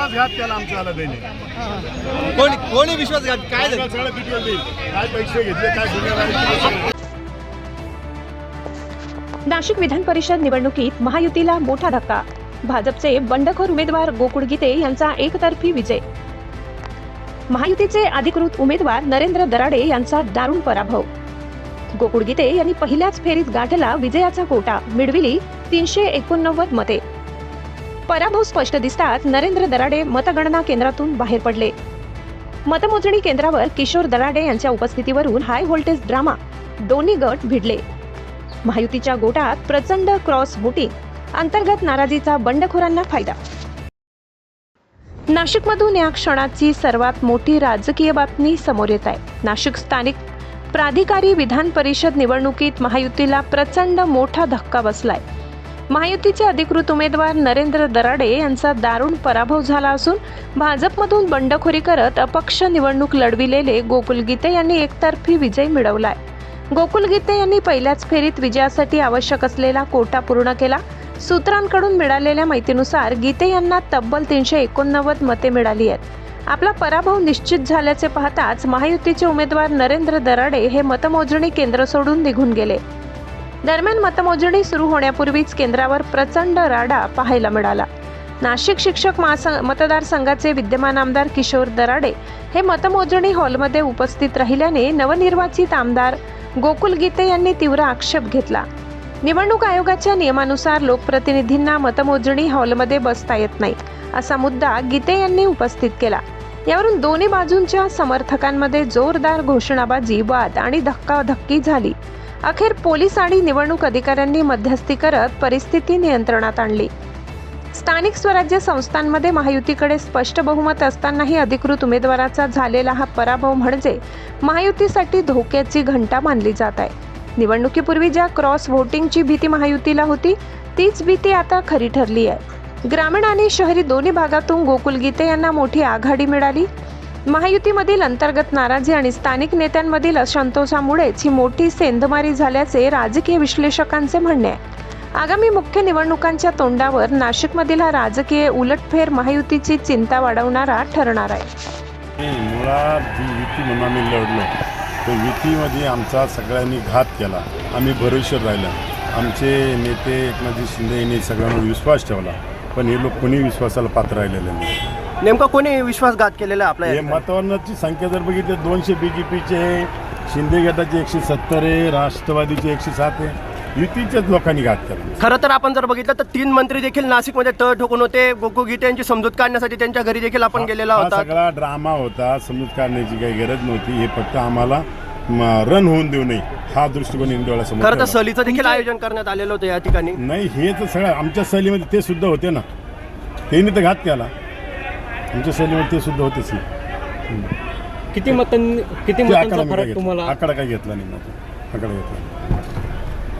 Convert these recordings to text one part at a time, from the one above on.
विश्वासघात केला आमच्या त्याने. कोणी विश्वासघात काय झालं? सगळं डिटेल देईल, काय पैसे घेतले, काय गुन्हेगारी. नाशिक विधान परिषद निवडणुकीत महायुतीला मोठा धक्का. भाजपचे बंडखोर उमेदवार गोकुळ गीते यांचा एकतर्फी विजय. महायुतीचे अधिकृत उमेदवार नरेंद्र दराडे यांचा दारुण पराभव. गोकुळ गीते यांनी पहिल्याच फेरीत गाठला विजयाचा कोटा, मिळविली 389 मते. पराभव स्पष्ट दिसताच नरेंद्र दराडे मतगणना केंद्रातून बाहेर पडले. मतमोजणी केंद्रावर किशोर दराडे यांच्या उपस्थितीवरून हाय व्होल्टेज ड्रामा, दोन्ही गट भिडले. महायुतीच्या गोटात प्रचंड क्रॉस वोटिंग, अंतर्गत नाराजीचा बंडखोरांना फायदा. नाशिकमधून या क्षणाची सर्वात मोठी राजकीय बातमी समोर येत आहे. नाशिक स्थानिक प्राधिकारी विधान परिषद निवडणुकीत महायुतीला प्रचंड मोठा धक्का बसलाय. महायुतीचे अधिकृत उमेदवार नरेंद्र दराडे यांचा दारुण पराभव झाला असून भाजपमधून बंडखोरी करत अपक्ष निवडणूक लढविलेले गोकुळ गीते यांनी एकतर्फी विजय मिळवलाय. गोकुळ गीते यांनी पहिल्याच फेरीत विजयासाठी आवश्यक असलेला कोटा पूर्ण केला. सूत्रांकडून मिळालेल्या माहितीनुसार गीते यांना तब्बल 389 मते मिळाली आहेत. आपला पराभव निश्चित झाल्याचे पाहताच महायुतीचे उमेदवार नरेंद्र दराडे हे मतमोजणी केंद्र सोडून निघून गेले. दरम्यान मतमोजणी सुरू होण्यापूर्वीच केंद्रावर प्रचंड राडा पाहायला मिळाला. नाशिक शिक्षक मतदारसंघाचे विद्यमान आमदार किशोर दराडे हे मतमोजणी हॉलमध्ये उपस्थित राहिल्याने नवनिर्वाचित आमदार गोकुळ गीते यांनी तीव्र आक्षेप घेतला. निवडणूक आयोगाच्या नियमानुसार लोकप्रतिनिधींना मतमोजणी हॉलमध्ये बसता येत नाही, असा मुद्दा गीते यांनी उपस्थित केला. यावरून दोन्ही बाजूंच्या समर्थकांमध्ये जोरदार घोषणाबाजी, वाद आणि धक्काधक्की झाली. अखेर पोलीस आणि निवडणूक अधिकाऱ्यांनी मध्यस्थी करत परिस्थिती नियंत्रणात आणली. स्थानिक स्वराज्य संस्थांमध्ये महायुतीकडे स्पष्ट बहुमत असतानाही अधिकृत उमेदवाराचा झालेला हा पराभव म्हणजे महायुतीसाठी धोक्याची घंटा मानली जात आहे. निवडणुकीपूर्वी ज्या क्रॉस व्होटिंगची भीती महायुतीला होती, तीच भीती आता खरी ठरली आहे. ग्रामीण आणि शहरी दोन्ही भागातून गोकुळ गीते यांना मोठी आघाडी मिळाली. महायुतीमधील अंतर्गत नाराजी आणि स्थानिक नेत्यांमधील असंतोषामुळेच ही मोठी सेंधमारी झाल्याचे राजकीय विश्लेषकांचे म्हणणे आहे. आगामी मुख्य निवडणुकांच्या तोंडावर नाशिकमधील हा राजकीय उलटफेर महायुतीची चिंता वाढवणारा ठरणार आहे. मुळात जी युती म्हणून आम्ही लढलो, तो युतीमध्ये आमचा सगळ्यांनी घात केला. आम्ही भरोश्यात राहिलो. आमचे नेते एकनाथजी शिंदे यांनी सगळ्यांवर विश्वास ठेवला, पण हे लोक कोणी विश्वासाला पात्र राहिलेले नाही. नेमका कोणी विश्वासघात केलेला आपल्या? हे मतदानाची संख्या जर बघितली 200 BJPचे, शिंदे गटाचे 170 आहे, राष्ट्रवादीचे 107 आहे. युतीच्याच लोकांनी घात केला. खरं तर आपण जर बघितलं तर 3 मंत्री देखील नाशिकमध्ये तळ ठोकून होते. गोकुळ गीते यांची समजूत काढण्यासाठी त्यांच्या घरी देखील आपण गेलेला होता. सगळा ड्रामा होता. समजूत काढण्याची काही गरज नव्हती. हे फक्त आम्हाला रन होऊन देऊ नये हा दृष्टिकोन डोळ्यासमोर. खरं तर सहलीचं देखील आयोजन करण्यात आलेलं होतं या ठिकाणी. नाही, हे तर सगळं आमच्या सहलीमध्ये ते सुद्धा होते ना. त्यांनी तर घात केला. आमच्या सहलीमध्ये ते सुद्धा होतेच. किती मतांचा फरक तुम्हाला? आकडा काय घेतला नाही. आकडा घेतला.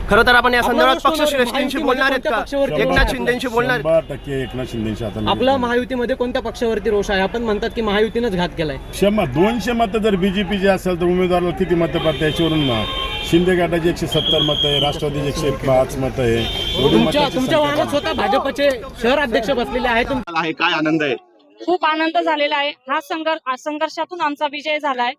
खरं तर आपण या संदर्भात पक्षश्रेष्ठींशी बोलणार आहेत का? एकनाथ शिंदेशी बोलणार? 100% एकनाथ शिंदेशी. आता आपला महायुतीमध्ये कोणत्या पक्षावरती रोष आहे? आपण म्हणतात की महायुतीनंच घात केलाय. 200 मतं जर BJPचे असेल तर उमेदवाराला किती मतं पडतात याच्यावरून शिंदे गटाची 170 मतं आहे, राष्ट्रवादीची 105 मतं आहे. तुमच्या वाहनात स्वतः भाजपचे शहर अध्यक्ष बसलेले आहेत. काय आनंद आहे? खूप आनंद झालेला आहे. हा संघर्षातून आमचा विजय झालाय.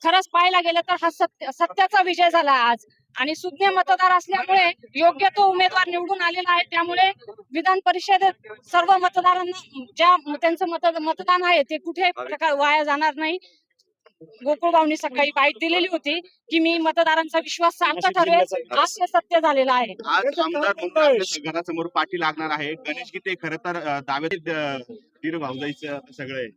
खरंच पाहायला गेलं तर हा सत्याचा विजय झाला आज. आणि सुज्ञ मतदार असल्यामुळे योग्य तो उमेदवार निवडून आलेला आहे. त्यामुळे विधान परिषदेत सर्व मतदारांना ज्या त्यांचं मतदान आहे ते कुठे प्रकार वाया जाणार नाही. गोकुळ भाऊंनी सकाळी बाईट दिलेली होती की मी मतदारांचा विश्वास चांगला ठरवेल. आज ते सत्य झालेलं आहे. आज आमदार घरासमोर पाठी लागणार आहे. गणेश गीते खरं तर दावे भाऊजाईचं सगळं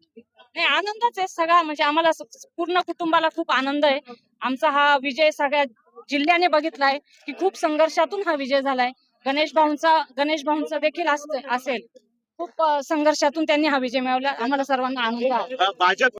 नाही, आनंदच आहे सगळा. म्हणजे आम्हाला पूर्ण कुटुंबाला खूप आनंद आहे. आमचा हा विजय सगळ्या जिल्ह्याने बघितलाय की खूप संघर्षातून हा विजय झालाय. गणेश भाऊंचा देखील असेल. खूप संघर्षातून त्यांनी हा विजय मिळवला. आम्हाला सर्वांना आनंद आहे. भाजप